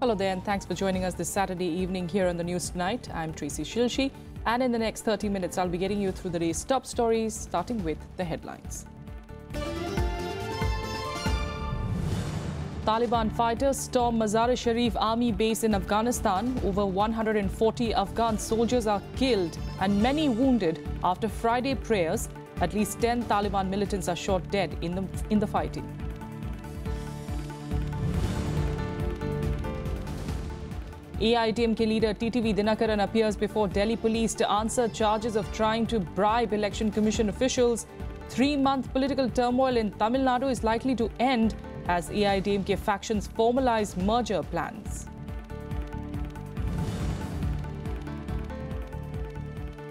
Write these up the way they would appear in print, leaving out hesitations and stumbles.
Hello there and thanks for joining us this Saturday evening here on the News Tonight. I'm Tracy Shilshi and in the next 30 minutes I'll be getting you through the day's top stories, starting with the headlines. Taliban fighters storm Mazar-e-Sharif army base in Afghanistan. Over 140 Afghan soldiers are killed and many wounded after Friday prayers. At least 10 Taliban militants are shot dead in the fighting. AIDMK leader TTV Dinakaran appears before Delhi police to answer charges of trying to bribe election commission officials. 3-month political turmoil in Tamil Nadu is likely to end as AIDMK factions formalize merger plans.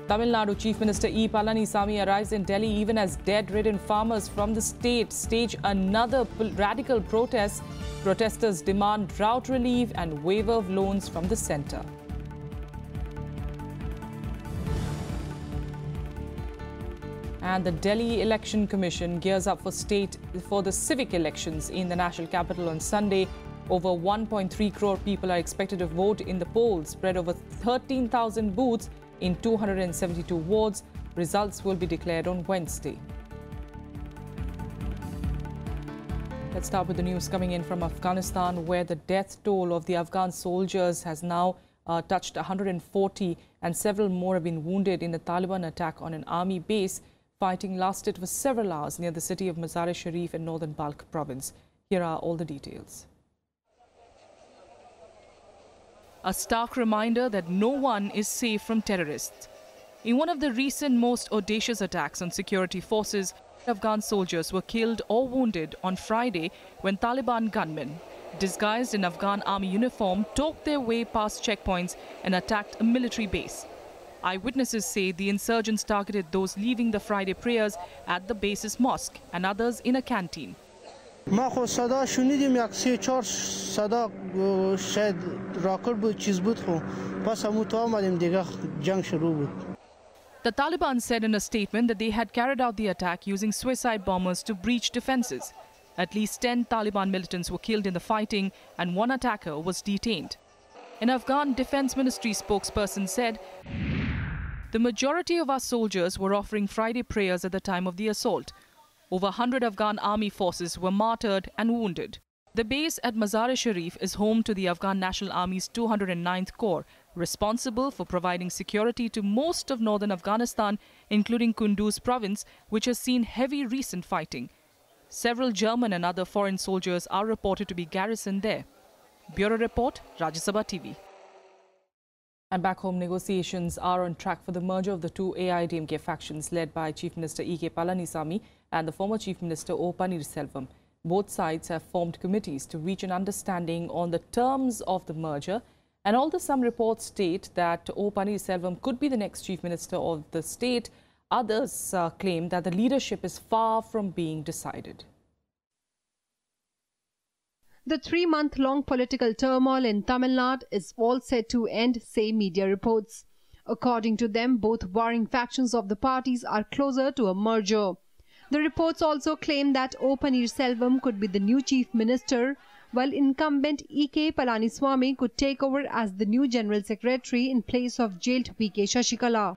Tamil Nadu Chief Minister E. Palaniswamy arrives in Delhi even as dead-ridden farmers from the state stage another radical protest. Protesters demand drought relief and waiver of loans from the centre. And the Delhi Election Commission gears up for the civic elections in the national capital on Sunday. Over 1.3 crore people are expected to vote in the polls, spread over 13,000 booths in 272 wards. Results will be declared on Wednesday. Let's start with the news coming in from Afghanistan, where the death toll of the Afghan soldiers has now touched 140 and several more have been wounded in a Taliban attack on an army base. Fighting lasted for several hours near the city of Mazar-e-Sharif in northern Balkh province. Here are all the details. A stark reminder that no one is safe from terrorists. In one of the recent most audacious attacks on security forces, Afghan soldiers were killed or wounded on Friday when Taliban gunmen, disguised in Afghan army uniform, talked their way past checkpoints and attacked a military base. Eyewitnesses say the insurgents targeted those leaving the Friday prayers at the base's mosque and others in a canteen. ما خود صدا شنیدیم یک 3-4 صدا شاید راکت بود چیز بود خو پس همون تو آمدیم دیگه جنگ شروع بود. The Taliban said in a statement that they had carried out the attack using suicide bombers to breach defenses. At least 10 Taliban militants were killed in the fighting and one attacker was detained. An Afghan Defense Ministry spokesperson said, "The majority of our soldiers were offering Friday prayers at the time of the assault. Over 100 Afghan army forces were martyred and wounded." The base at Mazar-e-Sharif is home to the Afghan National Army's 209th Corps, responsible for providing security to most of northern Afghanistan, including Kunduz province, which has seen heavy recent fighting. Several German and other foreign soldiers are reported to be garrisoned there. Bureau Report, Rajya TV. And back home, negotiations are on track for the merger of the two AIDMK factions led by Chief Minister E.K. Palaniswamy and the former Chief Minister O. Paneerselvam. Both sides have formed committees to reach an understanding on the terms of the merger. And although some reports state that O. Paneerselvam could be the next Chief Minister of the state, others claim that the leadership is far from being decided. The 3-month-long political turmoil in Tamil Nadu is all set to end, say media reports. According to them, both warring factions of the parties are closer to a merger. The reports also claim that O. Paneerselvam could be the new chief minister, while incumbent E.K. Palaniswamy could take over as the new general secretary in place of jailed V.K. Shashikala.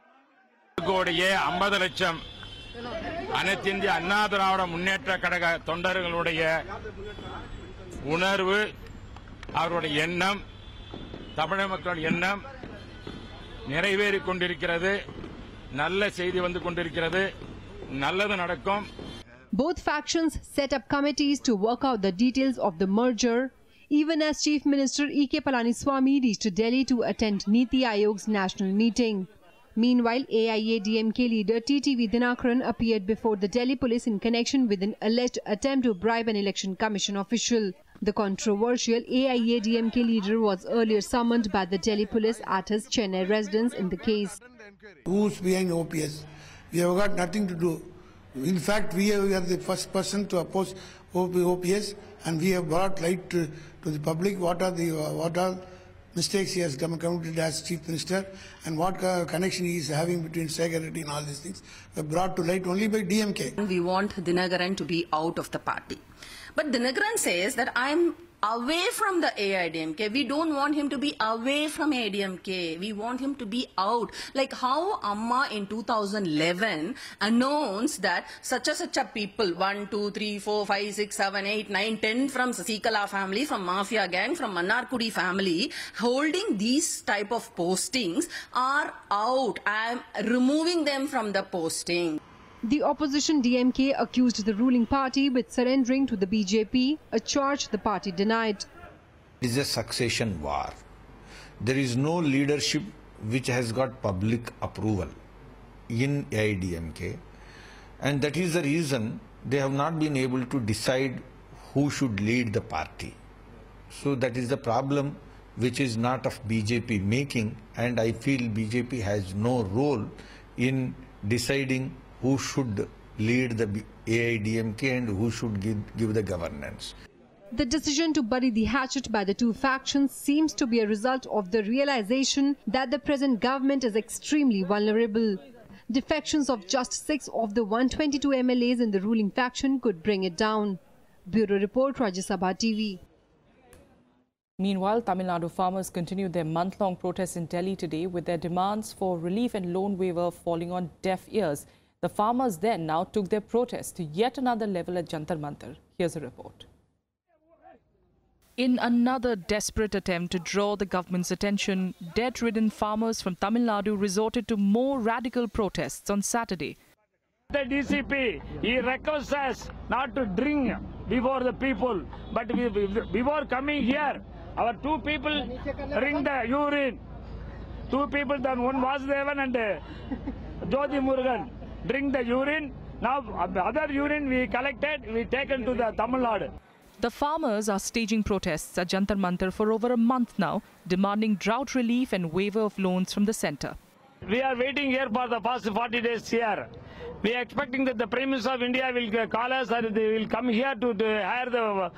உணர்வு அவருடைய எண்ணம் தமிழக மக்கள் எண்ணம் நிறைவேறிக் கொண்டிருக்கிறது நல்ல செய்தி வந்து கொண்டிருக்கிறது நல்லது நடக்கும். Both factions set up committees to work out the details of the merger, even as Chief Minister E.K. Palaniswamy reached to Delhi to attend Niti Ayog's national meeting. Meanwhile, AIADMK leader TTV Dinakaran appeared before the Delhi police in connection with an alleged attempt to bribe an election commission official. The controversial AIADMK leader was earlier summoned by the Delhi police at his Chennai residence in the case. Who's behind OPS? We have got nothing to do. In fact, we are the first person to oppose OPS, and we have brought light to the public what are mistakes he has committed as Chief Minister and what connection he is having between security and all these things were brought to light only by DMK. We want Dinakaran to be out of the party. But Dinakaran says that I'm away from the AIDMK. We don't want him to be away from AIDMK. We want him to be out. Like how Amma in 2011 announced that such a people, 1, 2, 3, 4, 5, 6, 7, 8, 9, 10 from Sasikala family, from Mafia gang, from Mannarkudi family, holding these type of postings are out. I am removing them from the posting. The opposition DMK accused the ruling party with surrendering to the BJP, a charge the party denied. It is a succession war. There is no leadership which has got public approval in AIDMK, and that is the reason they have not been able to decide who should lead the party. So that is the problem which is not of BJP making, and I feel BJP has no role in deciding who should lead the AIDMK and who should give the governance. The decision to bury the hatchet by the two factions seems to be a result of the realization that the present government is extremely vulnerable. Defections of just 6 of the 122 MLAs in the ruling faction could bring it down. Bureau Report, Rajya Sabha TV. Meanwhile, Tamil Nadu farmers continued their month-long protests in Delhi today with their demands for relief and loan waiver falling on deaf ears. The farmers then now took their protest to yet another level at Jantar Mantar. Here's a report. In another desperate attempt to draw the government's attention, debt-ridden farmers from Tamil Nadu resorted to more radical protests on Saturday. The DCP, he requests us not to drink before the people, but before coming here, our 2 people drink the urine. 2 people, then one Vasudevan and Jyoti Murugan, drink the urine. Now, other urine we collected, we taken to the Tamil Nadu. The farmers are staging protests at Jantar Mantar for over a month now, demanding drought relief and waiver of loans from the centre. We are waiting here for the past 40 days here. We are expecting that the Prime Minister of India will call us or they will come here to hire the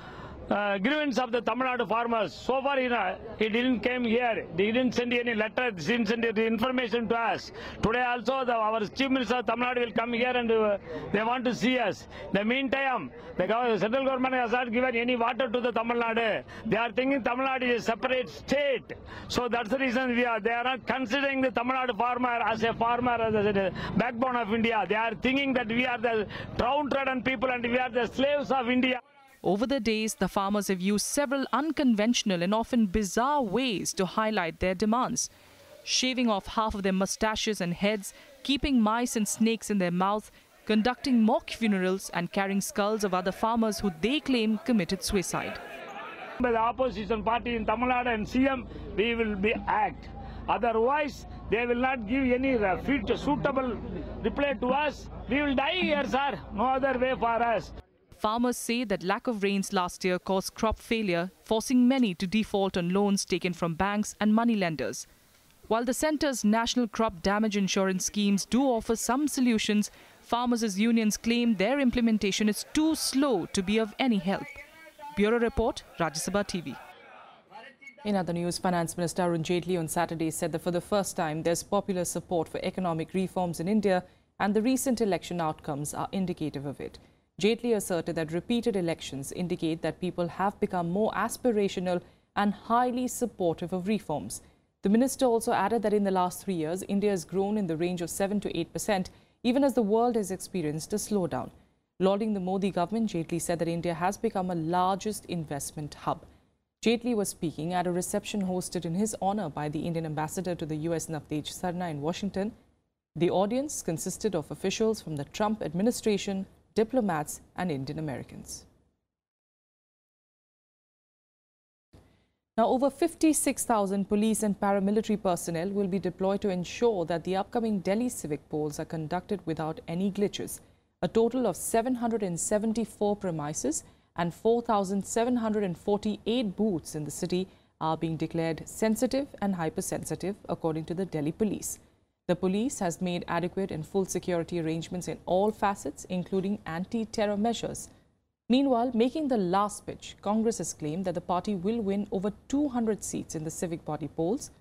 grievance of the Tamil Nadu farmers. So far, he didn't come here. He didn't send any letter. He didn't send any information to us. Today also, our Chief Minister of Tamil Nadu will come here and they want to see us. In the meantime, the central government has not given any water to the Tamil Nadu. They are thinking Tamil Nadu is a separate state. So that's the reason they are not considering the Tamil Nadu farmer as a backbone of India. They are thinking that we are the downtrodden people and we are the slaves of India. Over the days, the farmers have used several unconventional and often bizarre ways to highlight their demands. Shaving off half of their mustaches and heads, keeping mice and snakes in their mouth, conducting mock funerals and carrying skulls of other farmers who they claim committed suicide. By the opposition party in Tamil Nadu and CM, we will be act. Otherwise, they will not give any suitable reply to us. We will die here, sir. No other way for us. Farmers say that lack of rains last year caused crop failure, forcing many to default on loans taken from banks and moneylenders. While the centre's national crop damage insurance schemes do offer some solutions, farmers' unions claim their implementation is too slow to be of any help. Bureau Report, Rajya Sabha TV. In other news, Finance Minister Arun Jaitley on Saturday said that for the first time there's popular support for economic reforms in India, and the recent election outcomes are indicative of it. Jaitley asserted that repeated elections indicate that people have become more aspirational and highly supportive of reforms. The minister also added that in the last 3 years, India has grown in the range of 7 to 8%, even as the world has experienced a slowdown. Lauding the Modi government, Jaitley said that India has become a largest investment hub. Jaitley was speaking at a reception hosted in his honor by the Indian ambassador to the US, Navtej Sarna, in Washington. The audience consisted of officials from the Trump administration, diplomats and Indian Americans. Now, over 56,000 police and paramilitary personnel will be deployed to ensure that the upcoming Delhi civic polls are conducted without any glitches. A total of 774 premises and 4,748 booths in the city are being declared sensitive and hypersensitive, according to the Delhi police. The police has made adequate and full security arrangements in all facets, including anti-terror measures. Meanwhile, making the last pitch, Congress has claimed that the party will win over 200 seats in the civic body polls.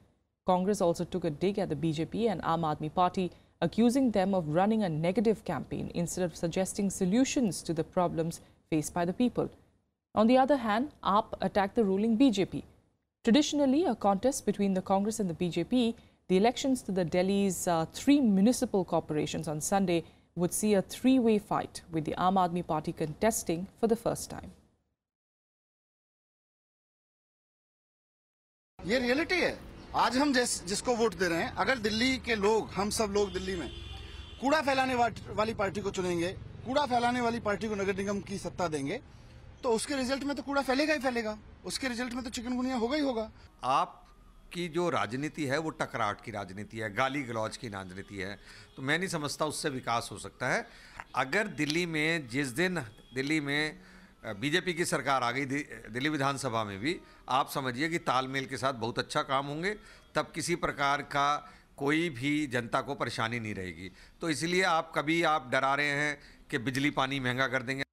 Congress also took a dig at the BJP and Aam Aadmi Party, accusing them of running a negative campaign instead of suggesting solutions to the problems faced by the people. On the other hand, AAP attacked the ruling BJP. Traditionally, a contest between the Congress and the BJP, the elections to the Delhi's 3 municipal corporations on Sunday would see a 3-way fight, with the Aam Aadmi Party contesting for the first time. ये reality है। आज हम जिसको vote दे रहे हैं, अगर दिल्ली के लोग, हम सब लोग दिल्ली में कूड़ा फैलाने वाली पार्टी को चुनेंगे, कूड़ा फैलाने वाली पार्टी को नगर निगम की सत्ता देंगे, तो उसके रिजल्ट में तो कूड़ा फैलेगा ही फैलेगा, उसके रिजल्ट में तो चिकनगुनिया होगा ही होगा। आपकी जो राजनीति है वो टकराट की राजनीति है, गाली गलौज की राजनीति है, तो मैं नहीं समझता उससे विकास हो सकता है। अगर दिल्ली में जिस दिन दिल्ली में बीजेपी की सरकार आ गई, दिल्ली विधानसभा में भी, आप समझिए कि तालमेल के साथ बहुत अच्छा काम होंगे, तब किसी प्रकार का कोई भी जनता को परेशानी नहीं रहेगी। तो इसलिए आप डरा रहे हैं कि बिजली पानी महंगा कर देंगे।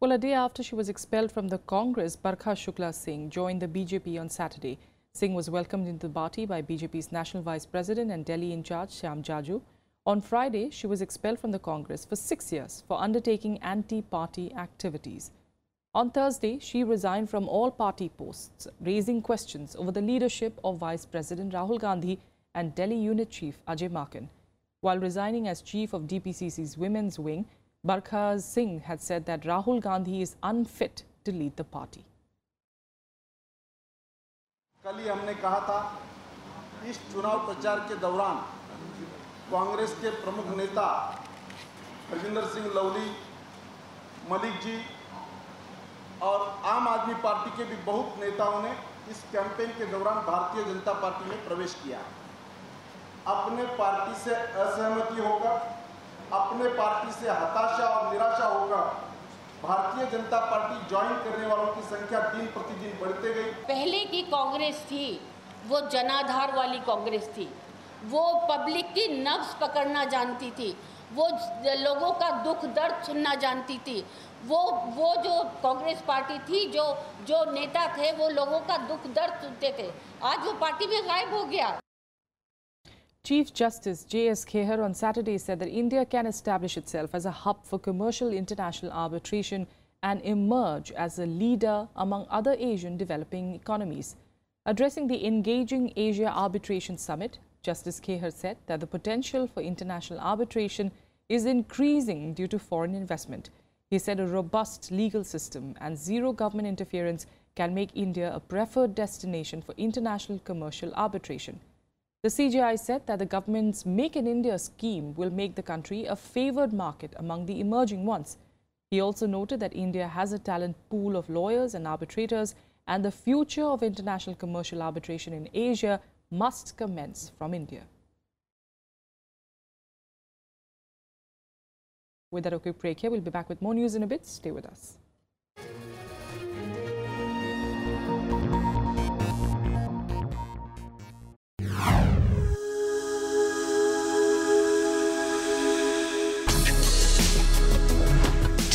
Well, a day after she was expelled from the Congress, Barkha Singh joined the BJP on Saturday. Singh was welcomed into the party by BJP's National Vice President and Delhi in charge, Shyam Jaju. On Friday, she was expelled from the Congress for 6 years for undertaking anti-party activities. On Thursday, she resigned from all party posts, raising questions over the leadership of Vice President Rahul Gandhi and Delhi Unit Chief Ajay Maken. While resigning as chief of DPCC's women's wing, Barkha Singh had said that Rahul Gandhi is unfit to lead the party. कल ही हमने कहा था, इस चुनाव प्रचार के दौरान कांग्रेस के प्रमुख नेता राजेंद्र सिंह लवली, मलिक जी और आम आदमी पार्टी के भी बहुत नेताओं ने इस कैंपेन के दौरान भारतीय जनता पार्टी में प्रवेश किया। अपने पार्टी से असहमति होकर, अपने पार्टी से हताशा और निराशा होकर भारतीय जनता पार्टी ज्वाइन करने वालों की संख्या दिन प्रतिदिन बढ़ते गई। पहले की कांग्रेस थी वो जनाधार वाली कांग्रेस थी, वो पब्लिक की नब्ज पकड़ना जानती थी, वो लोगों का दुख दर्द सुनना जानती थी, वो जो कांग्रेस पार्टी थी, जो नेता थे वो लोगों का दुख दर्द सुनते थे। आज वो पार्टी में गायब हो गया। Chief Justice J.S. Kheher on Saturday said that India can establish itself as a hub for commercial international arbitration and emerge as a leader among other Asian developing economies. Addressing the Engaging Asia Arbitration Summit, Justice Kheher said that the potential for international arbitration is increasing due to foreign investment. He said a robust legal system and zero government interference can make India a preferred destination for international commercial arbitration. The CJI said that the government's Make in India scheme will make the country a favoured market among the emerging ones. He also noted that India has a talent pool of lawyers and arbitrators, and the future of international commercial arbitration in Asia must commence from India. With that, a quick break here. We'll be back with more news in a bit. Stay with us.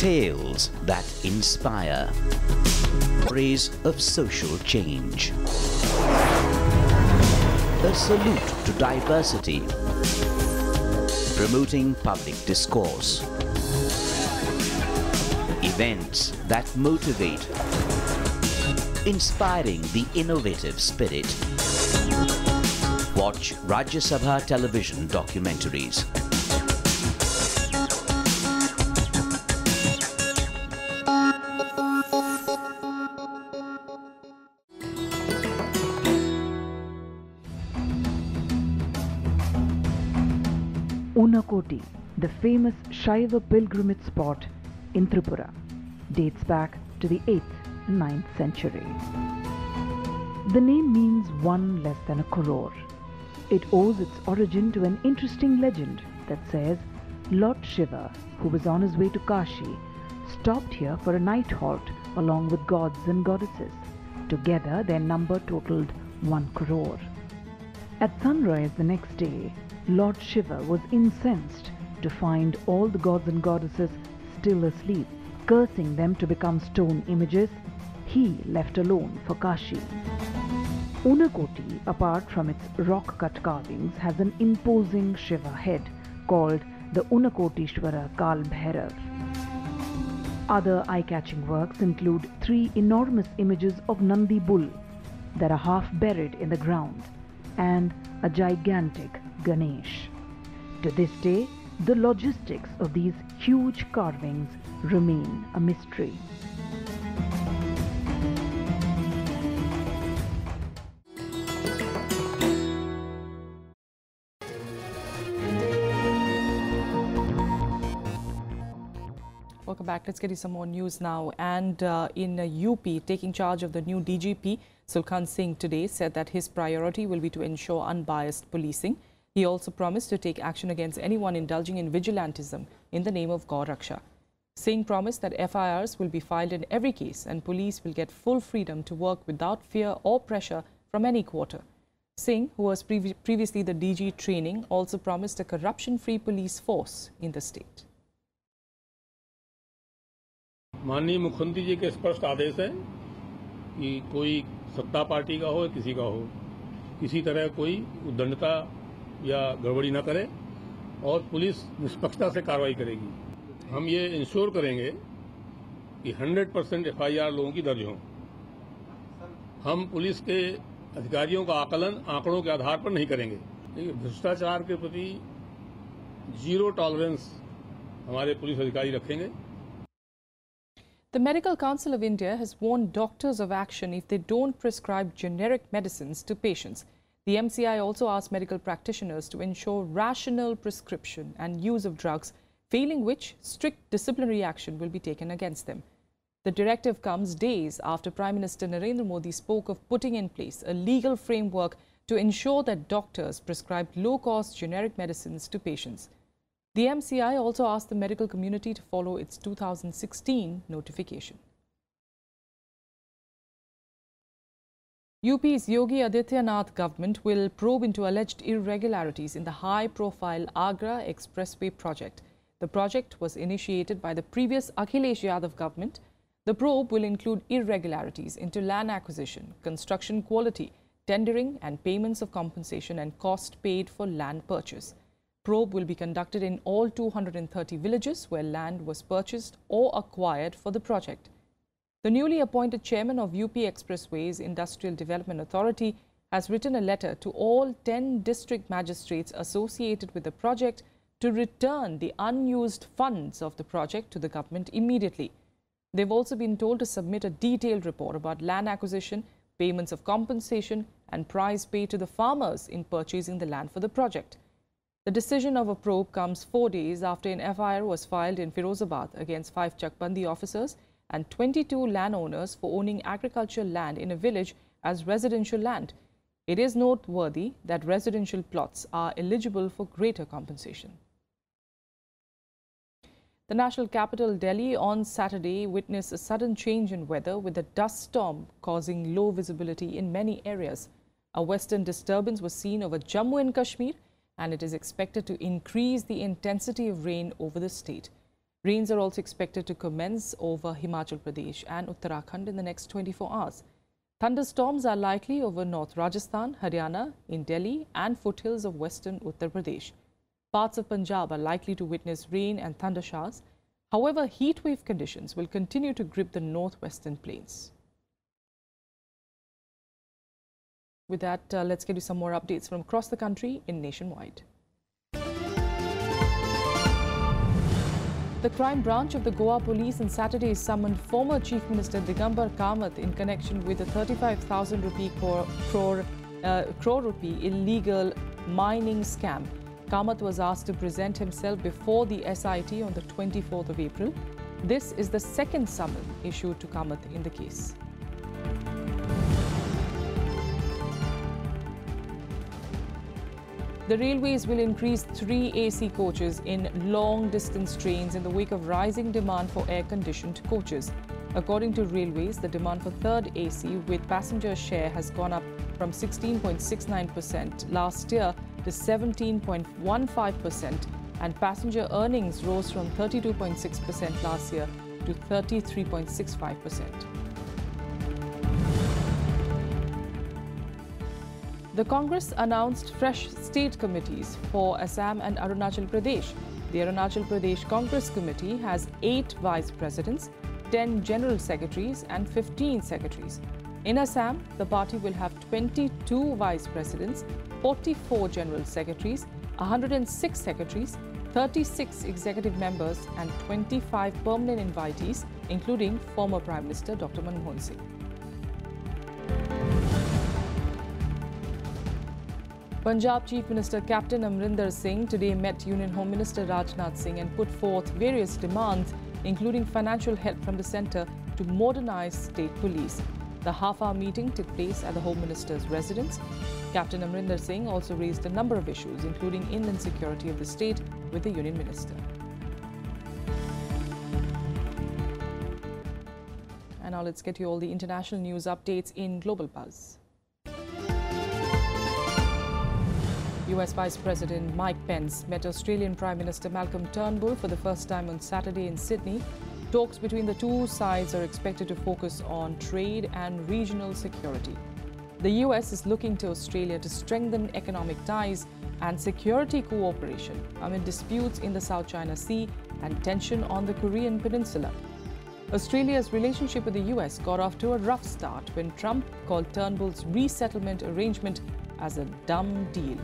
Tales that inspire. Stories of social change. A salute to diversity. Promoting public discourse. Events that motivate. Inspiring the innovative spirit. Watch Rajya Sabha television documentaries. Unakoti, the famous Shaiva pilgrimage spot in Tripura, dates back to the 8th and 9th century. The name means one less than a crore. It owes its origin to an interesting legend that says Lord Shiva, who was on his way to Kashi, stopped here for a night halt along with gods and goddesses. Together, their number totaled 1 crore. At sunrise the next day, Lord Shiva was incensed to find all the gods and goddesses still asleep. Cursing them to become stone images, he left alone for Kashi. Unakoti, apart from its rock-cut carvings, has an imposing Shiva head called the Unakotishwara Kal Bhairav. Other eye-catching works include 3 enormous images of Nandi bull that are half buried in the ground and a gigantic Ganesh. To this day, the logistics of these huge carvings remain a mystery. Welcome back. Let's get you some more news now. And in UP, taking charge of the new DGP, Sulkan Singh today said that his priority will be to ensure unbiased policing. He also promised to take action against anyone indulging in vigilantism in the name of Gaur Raksha. Singh promised that FIRs will be filed in every case and police will get full freedom to work without fear or pressure from any quarter. Singh, who was previously the DG training, also promised a corruption-free police force in the state. माननीय मुख्यमंत्री जी के स्पष्ट आदेश है कि कोई सत्ता party का हो किसी का हो, किसी तरह कोई उद्दंडता या गड़बड़ी न करे और पुलिस निष्पक्षता से कार्रवाई करेगी। हम ये इंश्योर करेंगे कि 100% FIR लोगों की दर्ज हों। हम पुलिस के अधिकारियों का आकलन आंकड़ों के आधार पर नहीं करेंगे। भ्रष्टाचार के प्रति 0 टॉलरेंस हमारे पुलिस अधिकारी रखेंगे। The Medical Council of India has warned doctors of action if they don't prescribe generic medicines to patients. The MCI also asked medical practitioners to ensure rational prescription and use of drugs, failing which strict disciplinary action will be taken against them. The directive comes days after Prime Minister Narendra Modi spoke of putting in place a legal framework to ensure that doctors prescribe low-cost generic medicines to patients. The MCI also asked the medical community to follow its 2016 notification. UP's Yogi Adityanath government will probe into alleged irregularities in the high-profile AGRA expressway project. The project was initiated by the previous Akhilesh Yadav government. The probe will include irregularities into land acquisition, construction quality, tendering and payments of compensation and cost paid for land purchase. Probe will be conducted in all 230 villages where land was purchased or acquired for the project. The newly appointed chairman of UP Expressways Industrial Development Authority has written a letter to all 10 district magistrates associated with the project to return the unused funds of the project to the government immediately. They've also been told to submit a detailed report about land acquisition, payments of compensation and price paid to the farmers in purchasing the land for the project. The decision of a probe comes 4 days after an FIR was filed in Firozabad against 5 Chakbandi officers and 22 landowners for owning agricultural land in a village as residential land. It is noteworthy that residential plots are eligible for greater compensation. The national capital, Delhi, on Saturday witnessed a sudden change in weather with a dust storm causing low visibility in many areas. A western disturbance was seen over Jammu and Kashmir, and it is expected to increase the intensity of rain over the state. Rains are also expected to commence over Himachal Pradesh and Uttarakhand in the next 24 hours. Thunderstorms are likely over North Rajasthan, Haryana, in Delhi and foothills of western Uttar Pradesh. Parts of Punjab are likely to witness rain and thunder showers. However, heatwave conditions will continue to grip the northwestern plains. With that, let's get you some more updates from across the country in Nationwide. The crime branch of the Goa police on Saturday summoned former Chief Minister Digambar Kamath in connection with a 35,000 rupee crore rupee illegal mining scam. Kamath was asked to present himself before the SIT on the 24th of April. This is the second summon issued to Kamath in the case. The railways will increase 3 AC coaches in long-distance trains in the wake of rising demand for air-conditioned coaches. According to railways, the demand for third AC with passenger share has gone up from 16.69% last year to 17.15%, and passenger earnings rose from 32.6% last year to 33.65%. The Congress announced fresh state committees for Assam and Arunachal Pradesh. The Arunachal Pradesh Congress Committee has 8 vice presidents, 10 general secretaries and 15 secretaries. In Assam, the party will have 22 vice presidents, 44 general secretaries, 106 secretaries, 36 executive members and 25 permanent invitees, including former Prime Minister Dr. Manmohan Singh. Punjab Chief Minister Captain Amrinder Singh today met Union Home Minister Rajnath Singh and put forth various demands, including financial help from the centre to modernise state police. The half-hour meeting took place at the Home Minister's residence. Captain Amrinder Singh also raised a number of issues, including inland security of the state, with the Union Minister. And now let's get you all the international news updates in Global Buzz. US Vice President Mike Pence met Australian Prime Minister Malcolm Turnbull for the first time on Saturday in Sydney. Talks between the two sides are expected to focus on trade and regional security. The US is looking to Australia to strengthen economic ties and security cooperation amid disputes in the South China Sea and tension on the Korean Peninsula. Australia's relationship with the US got off to a rough start when Trump called Turnbull's resettlement arrangement as a dumb deal.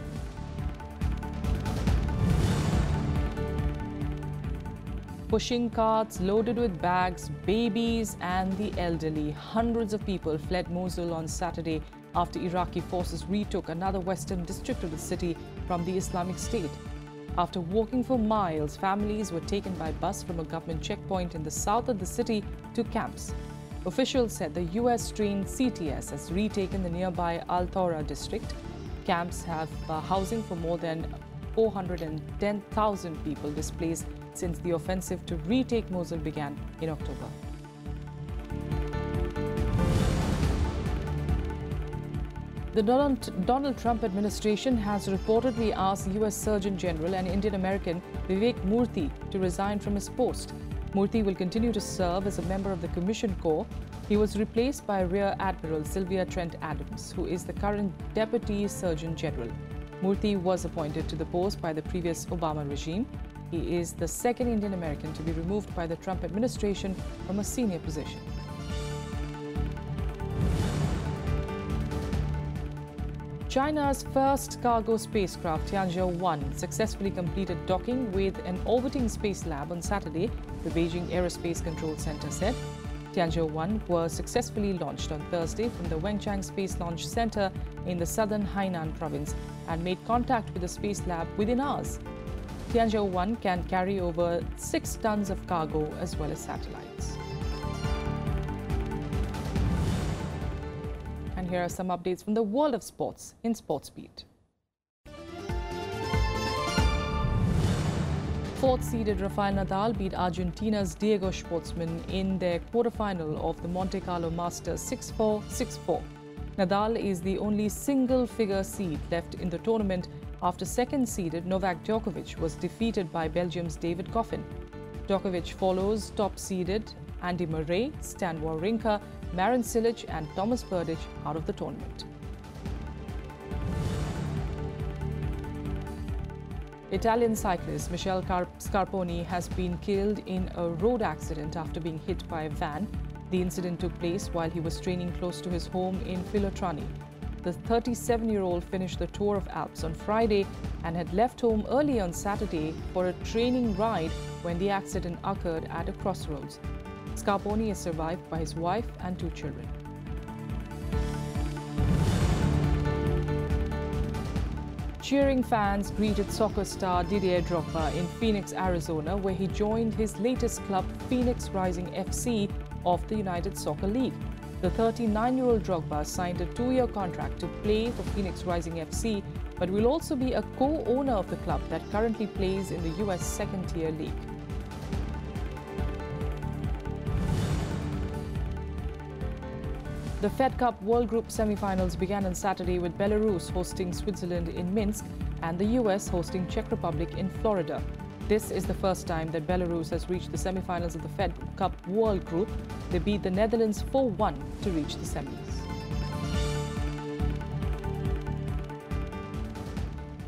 Pushing carts loaded with bags, babies and the elderly, hundreds of people fled Mosul on Saturday after Iraqi forces retook another western district of the city from the Islamic State. After walking for miles, families were taken by bus from a government checkpoint in the south of the city to camps. Officials said the US-trained CTS has retaken the nearby Al Thawra district. Camps have housing for more than 410,000 people displaced since the offensive to retake Mosul began in October. The Donald Trump administration has reportedly asked US Surgeon General and Indian American Vivek Murthy to resign from his post. Murthy will continue to serve as a member of the Commission Corps. He was replaced by Rear Admiral Sylvia Trent Adams, who is the current Deputy Surgeon General. Murthy was appointed to the post by the previous Obama regime. He is the second Indian American to be removed by the Trump administration from a senior position. China's first cargo spacecraft, Tianzhou-1, successfully completed docking with an orbiting space lab on Saturday, the Beijing Aerospace Control Center said. Tianzhou-1 was successfully launched on Thursday from the Wenchang Space Launch Center in the southern Hainan province and made contact with the space lab within hours. Tianzhou-1 can carry over 6 tons of cargo as well as satellites. And here are some updates from the world of sports in SportsBeat. Fourth-seeded Rafael Nadal beat Argentina's Diego Schwartzman in their quarterfinal of the Monte Carlo Masters 6-4, 6-4. Nadal is the only single-figure seed left in the tournament after second-seeded Novak Djokovic was defeated by Belgium's David Goffin. Djokovic follows top-seeded Andy Murray, Stan Wawrinka, Marin Cilic and Thomas Berdych out of the tournament. Italian cyclist Michele Scarponi has been killed in a road accident after being hit by a van. The incident took place while he was training close to his home in Filotrani. The 37-year-old finished the Tour of Alps on Friday and had left home early on Saturday for a training ride when the accident occurred at a crossroads. Scarponi is survived by his wife and 2 children. Cheering fans greeted soccer star Didier Drogba in Phoenix, Arizona, where he joined his latest club, Phoenix Rising FC, of the United Soccer League. The 39-year-old Drogba signed a 2-year contract to play for Phoenix Rising FC, but will also be a co-owner of the club that currently plays in the US second-tier league. The Fed Cup World Group semi-finals began on Saturday with Belarus hosting Switzerland in Minsk and the US hosting Czech Republic in Florida. This is the first time that Belarus has reached the semi-finals of the Fed Cup World Group. They beat the Netherlands 4-1 to reach the semis.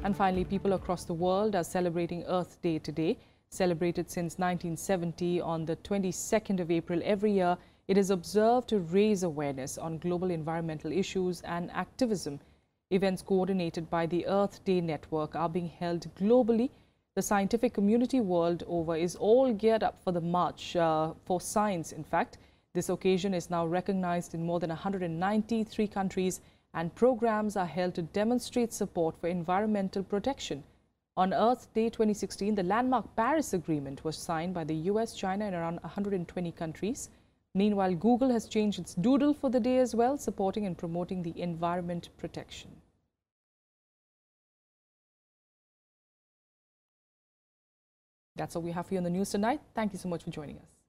And finally, people across the world are celebrating Earth Day today. Celebrated since 1970 on the 22nd of April every year, it is observed to raise awareness on global environmental issues and activism. Events coordinated by the Earth Day Network are being held globally. The scientific community world over is all geared up for the March for Science. In fact, this occasion is now recognized in more than 193 countries, and programs are held to demonstrate support for environmental protection. On Earth Day 2016, the landmark Paris Agreement was signed by the US, China and around 120 countries. Meanwhile, Google has changed its doodle for the day as well, supporting and promoting the environment protection. That's all we have for you on the news tonight. Thank you so much for joining us.